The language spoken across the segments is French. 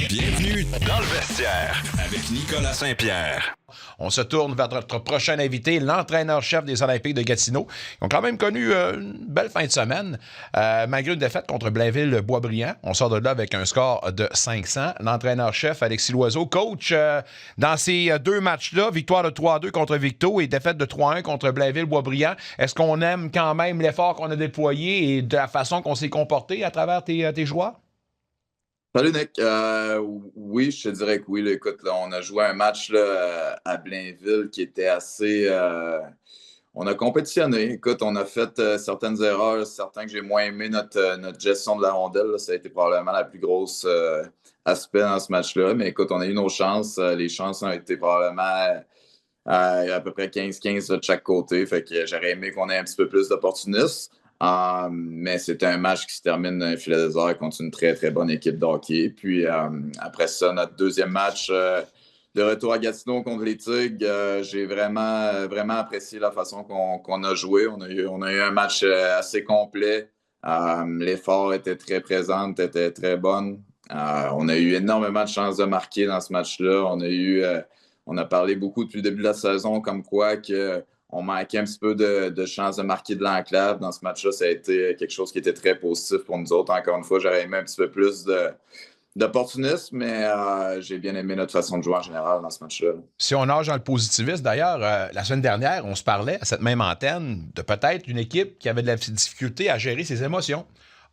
Bienvenue dans le vestiaire avec Nicolas Saint-Pierre. On se tourne vers notre prochain invité, l'entraîneur-chef des Olympiques de Gatineau. Ils ont quand même connu une belle fin de semaine. Malgré une défaite contre Blainville-Boisbriand, on sort de là avec un score de 500. L'entraîneur-chef Alexis Loiseau, coach, dans ces deux matchs-là, victoire de 3-2 contre Victo et défaite de 3-1 contre Blainville-Boisbriand. Est-ce qu'on aime quand même l'effort qu'on a déployé et de la façon qu'on s'est comporté à travers tes joueurs? Salut Nick. Oui, je te dirais que oui. Là, écoute, là, on a joué un match là, à Blainville qui était assez... on a compétitionné. Écoute, on a fait certaines erreurs. Certains que j'ai moins aimé notre gestion de la rondelle. Là. Ça a été probablement la plus grosse aspect dans ce match-là. Mais écoute, on a eu nos chances. Les chances ont été probablement à peu près 15-15 de chaque côté. Fait que j'aurais aimé qu'on ait un petit peu plus d'opportunistes. Mais c'était un match qui se termine dans un filet désert contre une très, très bonne équipe de hockey. Puis après ça, notre deuxième match de retour à Gatineau contre les Tigres, j'ai vraiment, vraiment apprécié la façon qu'on a joué. On a eu un match assez complet. L'effort était très présent, était très bonne. On a eu énormément de chances de marquer dans ce match-là. On a parlé beaucoup depuis le début de la saison comme quoi que on manquait un petit peu de chance de marquer de l'enclave. Dans ce match-là, ça a été quelque chose qui était très positif pour nous autres. Encore une fois, j'aurais aimé un petit peu plus d'opportunisme, mais j'ai bien aimé notre façon de jouer en général dans ce match-là. Si on nage dans le positivisme, d'ailleurs, la semaine dernière, on se parlait à cette même antenne de peut-être une équipe qui avait de la difficulté à gérer ses émotions.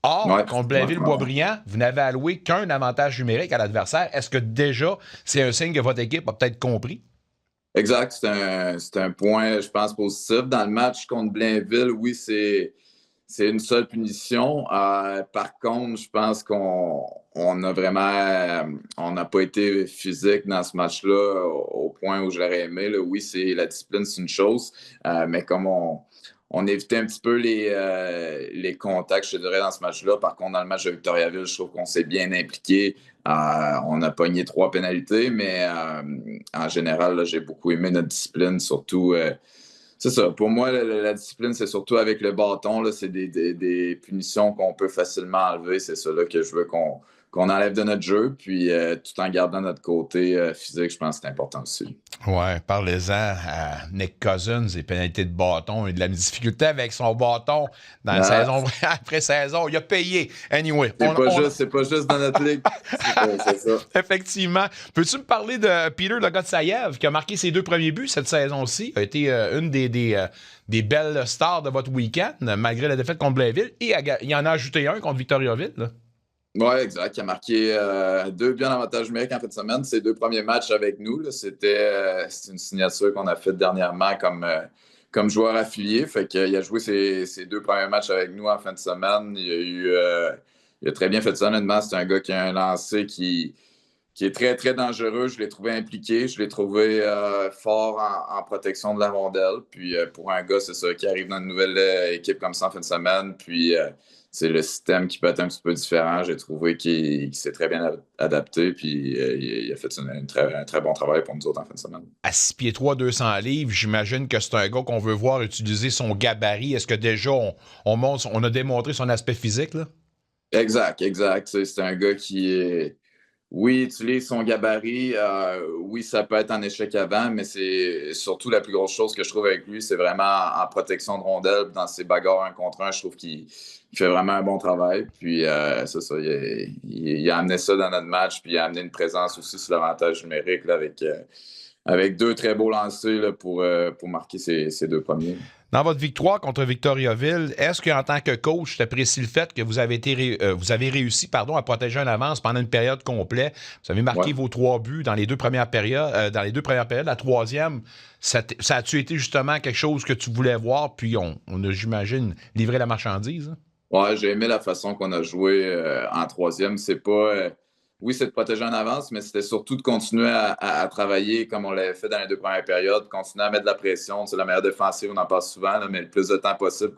Or, contre Blainville-Boisbriand, vous n'avez alloué qu'un avantage numérique à l'adversaire. Est-ce que déjà, c'est un signe que votre équipe a peut-être compris? Exact, c'est un point, je pense, positif. Dans le match contre Blainville, oui, c'est une seule punition. Par contre, je pense on a vraiment, on n'a pas été physique dans ce match-là au point où je l'aurais aimé. Là. Oui, la discipline, c'est une chose, mais comme on évitait un petit peu les contacts, je te dirais, dans ce match-là. Par contre, dans le match de Victoriaville, je trouve qu'on s'est bien impliqué. On a pogné 3 pénalités, mais en général, là, j'ai beaucoup aimé notre discipline, surtout... c'est ça. Pour moi, la discipline, c'est surtout avec le bâton. Là, c'est des punitions qu'on peut facilement enlever. C'est ça là, que je veux qu'on enlève de notre jeu. Puis, tout en gardant notre côté physique, je pense que c'est important aussi. Ouais, parlez-en à Nick Cousins, des pénalités de bâton et de la difficulté avec son bâton dans la saison après saison. Il a payé. Anyway. C'est pas juste dans notre ligue. C'est ça. Effectivement. Peux-tu me parler de Peter Logotsayev qui a marqué ses 2 premiers buts cette saison-ci? A été une des belles stars de votre week-end, malgré la défaite contre Blainville. Et il en a ajouté un contre Victoriaville. Oui, exact. Il a marqué 2 buts en avantage numérique en fin de semaine. Ses 2 premiers matchs avec nous, là, c'était une signature qu'on a faite dernièrement comme joueur affilié. Fait qu'il a joué ses 2 premiers matchs avec nous en fin de semaine. Il a très bien fait ça. Honnêtement, c'est un gars qui a un lancer qui est très, très dangereux. Je l'ai trouvé impliqué. Je l'ai trouvé fort en protection de la rondelle. Puis pour un gars, c'est ça, qui arrive dans une nouvelle équipe comme ça en fin de semaine. Puis c'est le système qui peut être un petit peu différent. J'ai trouvé qu'il s'est très bien adapté. Puis il a fait un très bon travail pour nous autres en fin de semaine. À 6 pieds 3, 200 livres, j'imagine que c'est un gars qu'on veut voir utiliser son gabarit. Est-ce que déjà on a démontré son aspect physique, là? Exact. C'est un gars qui est... Oui, utilise son gabarit. Oui, ça peut être en échec avant, mais c'est surtout la plus grosse chose que je trouve avec lui, c'est vraiment en protection de rondelle, dans ses bagarres 1 contre 1. Je trouve qu'il fait vraiment un bon travail. Puis, c'est ça, il a amené ça dans notre match, puis il a amené une présence aussi sur l'avantage numérique là, avec 2 très beaux lancers là, pour marquer ses 2 premiers. Dans votre victoire contre Victoriaville, est-ce qu'en tant que coach, tu apprécies le fait que vous avez réussi à protéger une avance pendant une période complète? Vous avez marqué vos 3 buts dans les 2 premières périodes. La troisième, ça a-tu été justement quelque chose que tu voulais voir? Puis on a, j'imagine, livré la marchandise? Hein? Ouais, j'ai aimé la façon qu'on a joué en troisième. C'est pas... oui, c'est de protéger en avance, mais c'était surtout de continuer à travailler comme on l'avait fait dans les 2 premières périodes, continuer à mettre de la pression. C'est la meilleure défensive, on en parle souvent, là, mais le plus de temps possible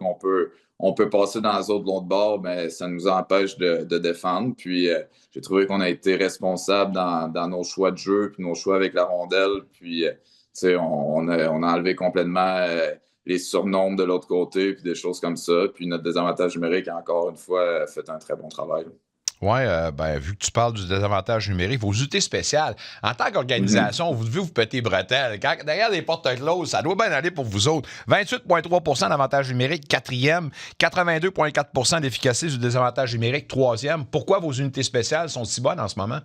on peut passer dans les autres de l'autre bord, mais ça nous empêche de défendre. Puis j'ai trouvé qu'on a été responsable dans nos choix de jeu, puis nos choix avec la rondelle. Puis on a enlevé complètement les surnombres de l'autre côté, puis des choses comme ça. Puis notre désavantage numérique, encore une fois, fait un très bon travail. Oui, vu que tu parles du désavantage numérique, vos unités spéciales, en tant qu'organisation, vous devez vous péter les bretelles. Derrière les portes closes, ça doit bien aller pour vous autres. 28,3 d'avantage numérique, quatrième. 82,4 d'efficacité du désavantage numérique, troisième. Pourquoi vos unités spéciales sont si bonnes en ce moment?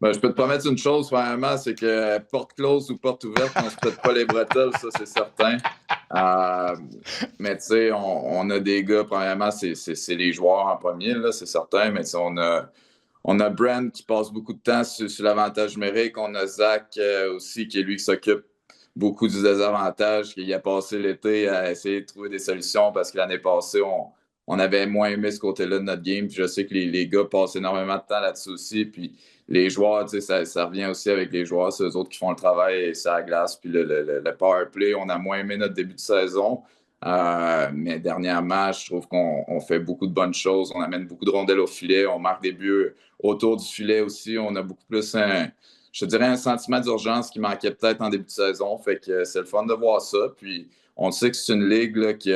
Ben, je peux te promettre une chose, premièrement, c'est que porte close ou porte ouverte, on se pète pas les bretelles, ça, c'est certain. Mais tu sais, on a des gars, premièrement, c'est les joueurs en premier, là, c'est certain, mais on a Brent qui passe beaucoup de temps sur l'avantage numérique. On a Zach aussi, qui est lui qui s'occupe beaucoup du désavantage, qui a passé l'été à essayer de trouver des solutions parce que l'année passée, on avait moins aimé ce côté-là de notre game. Puis je sais que les gars passent énormément de temps là-dessus aussi. Puis les joueurs, tu sais, ça revient aussi avec les joueurs. C'est eux autres qui font le travail sur la glace. Puis le power play, on a moins aimé notre début de saison. Mais dernièrement, je trouve qu'on fait beaucoup de bonnes choses. On amène beaucoup de rondelles au filet. On marque des buts autour du filet aussi. On a beaucoup plus je dirais un sentiment d'urgence qui manquait peut-être en début de saison. Fait que c'est le fun de voir ça. Puis on sait que c'est une ligue là, qui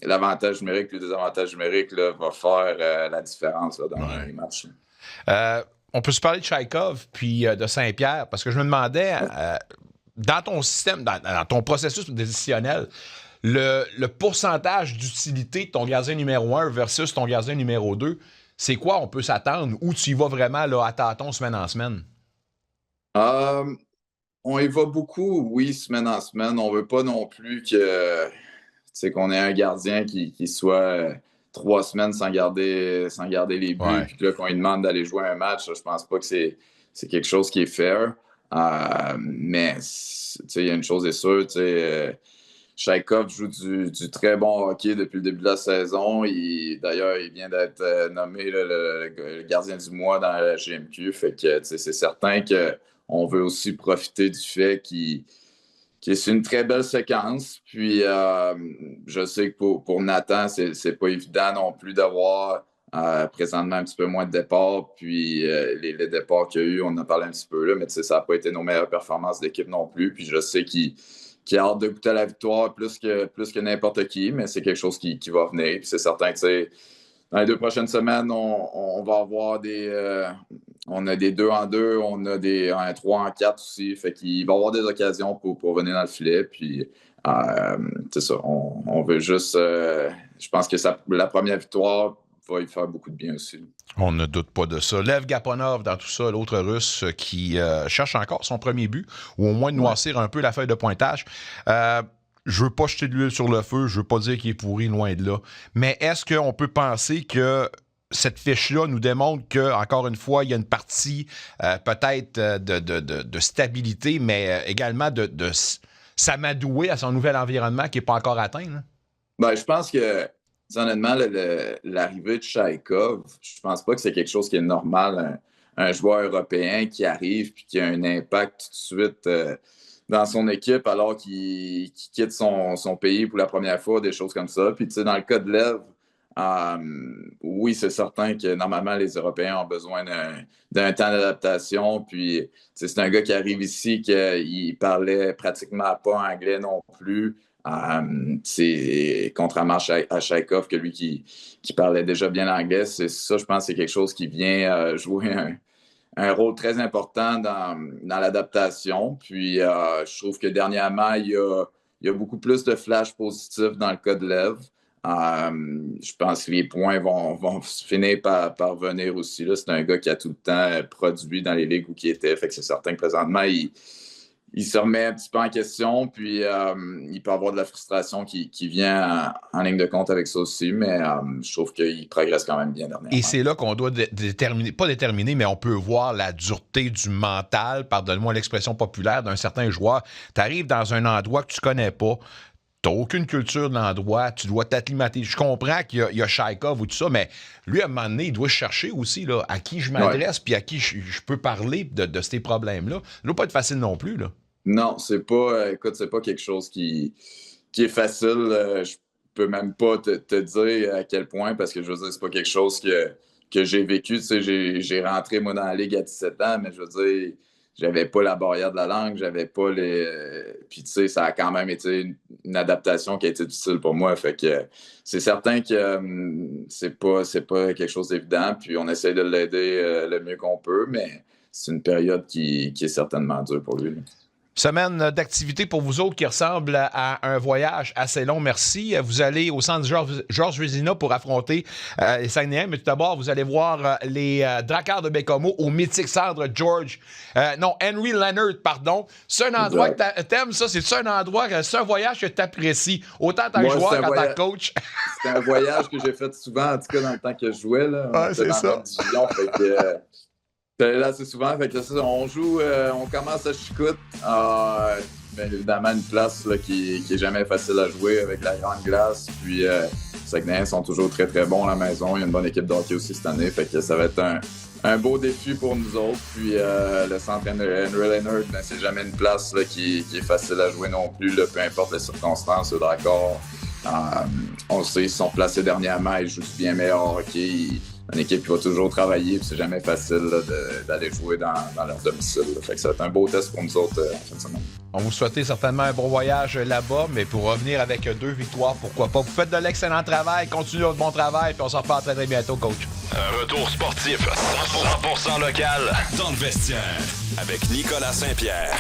l'avantage numérique et le désavantage numérique là, va faire la différence là, dans les matchs. On peut se parler de Chaikov puis de Saint-Pierre, parce que je me demandais, dans ton système, dans ton processus décisionnel, le pourcentage d'utilité de ton gardien numéro 1 versus ton gardien numéro 2, c'est quoi on peut s'attendre? Où tu y vas vraiment là, à tâtons semaine en semaine? On y va beaucoup, oui, semaine en semaine. On veut pas non plus qu'on ait un gardien qui soit 3 semaines sans garder les buts, puis que là, qu'on lui demande d'aller jouer un match. Je pense pas que c'est quelque chose qui est fair. Mais il y a une chose est sûre, Chaikov joue du très bon hockey depuis le début de la saison. D'ailleurs, il vient d'être nommé le gardien du mois dans la GMQ. Fait que c'est certain qu'on veut aussi profiter du fait qu'il c'est une très belle séquence. Puis je sais que pour Nathan, c'est pas évident non plus d'avoir présentement un petit peu moins de départs. Puis les départs qu'il y a eu, on en a parlé un petit peu là, mais ça n'a pas été nos meilleures performances d'équipe non plus. Puis je sais qu'il a hâte de goûter à la victoire plus que n'importe qui, mais c'est quelque chose qui va venir. Puis c'est certain que dans les 2 prochaines semaines, on va avoir on a des 2-en-2, on a un 3-en-4 aussi. Fait qu'il va y avoir des occasions pour venir dans le filet. Puis c'est ça. On veut juste. Je pense que la première victoire va y faire beaucoup de bien aussi. On ne doute pas de ça. Lev Gaponov dans tout ça, l'autre Russe qui cherche encore son premier but, ou au moins de noircir un peu la feuille de pointage. Je veux pas jeter de l'huile sur le feu, je veux pas dire qu'il est pourri, loin de là. Mais est-ce qu'on peut penser que cette fiche-là nous démontre que, encore une fois, il y a une partie peut-être de stabilité, mais également de s'amadouer à son nouvel environnement qui n'est pas encore atteint? Là? Ben, je pense que, honnêtement, l'arrivée de Chaikov, je pense pas que c'est quelque chose qui est normal. Un joueur européen qui arrive et qui a un impact tout de suite dans son équipe alors qu'il quitte son pays pour la première fois, des choses comme ça. Puis, tu sais, dans le cas de Lev, oui, c'est certain que normalement, les Européens ont besoin d'un temps d'adaptation. Puis, c'est un gars qui arrive ici, qui parlait pratiquement pas anglais non plus. C'est contrairement à Chaikov, que lui qui parlait déjà bien anglais, c'est ça, je pense, c'est quelque chose qui vient jouer un rôle très important dans l'adaptation. Puis, je trouve que dernièrement, il y a beaucoup plus de flash positifs dans le cas de Lev. Je pense que les points vont finir par venir aussi. Là. C'est un gars qui a tout le temps produit dans les ligues où il était. Fait que c'est certain que présentement, il se remet un petit peu en question, puis il peut avoir de la frustration qui vient en ligne de compte avec ça aussi, mais je trouve qu'il progresse quand même bien dernièrement. Et c'est là qu'on doit mais on peut voir la dureté du mental, pardonne-moi l'expression populaire, d'un certain joueur. Tu arrives dans un endroit que tu connais pas, tu n'as aucune culture de l'endroit, tu dois t'acclimater. Je comprends qu'il y a Chaikov ou tout ça, mais lui, à un moment donné, il doit chercher aussi là, à qui je m'adresse puis à qui je peux parler de ces problèmes-là. Ça ne doit pas être facile non plus, là. Non, c'est pas quelque chose qui est facile. Je peux même pas te dire à quel point, parce que je veux dire, c'est pas quelque chose que j'ai vécu. Tu sais, j'ai rentré, moi, dans la Ligue à 17 ans, mais je veux dire, j'avais pas la barrière de la langue, j'avais pas les. Puis, tu sais, ça a quand même été une adaptation qui a été difficile pour moi. Fait que c'est certain que c'est pas quelque chose d'évident. Puis, on essaie de l'aider le mieux qu'on peut, mais c'est une période qui est certainement dure pour lui. Semaine d'activité pour vous autres qui ressemble à un voyage assez long, merci. Vous allez au centre Georges Vézina pour affronter les Saguenayens, mais tout d'abord, vous allez voir les Dracars de Bécomo au mythique centre Henry Leonard, pardon. C'est un endroit que t'aimes, ça? C'est un endroit, c'est un voyage que t'apprécies, autant en tant que joueur qu'en tant que coach? C'est un voyage que j'ai fait souvent, en tout cas dans le temps que je jouais. Là. Ouais, c'est ça. Division, fait que, là, c'est souvent, fait que ça, on joue, on commence à Chicoute. Bien évidemment, une place là, qui est jamais facile à jouer avec la grande glace. Puis, les Saguenayens sont toujours très, très bons à la maison. Il y a une bonne équipe de hockey aussi cette année. Fait que ça va être un beau défi pour nous autres. Puis, le centre Henry Leonard, ben, c'est jamais une place là, qui est facile à jouer non plus, là, peu importe les circonstances. Le Drakkar, on le sait, ils se sont placés dernièrement. Ils jouent bien meilleur hockey. Une équipe qui va toujours travailler, puis c'est jamais facile là, d'aller jouer dans leur domicile. Là. Fait que ça va être un beau test pour nous autres en fin de semaine. On vous souhaite certainement un bon voyage là-bas, mais pour revenir avec 2 victoires, pourquoi pas. Vous faites de l'excellent travail, continuez votre bon travail, puis on se reparle très très bientôt, coach. Un retour sportif 100% local dans le vestiaire avec Nicolas Saint-Pierre.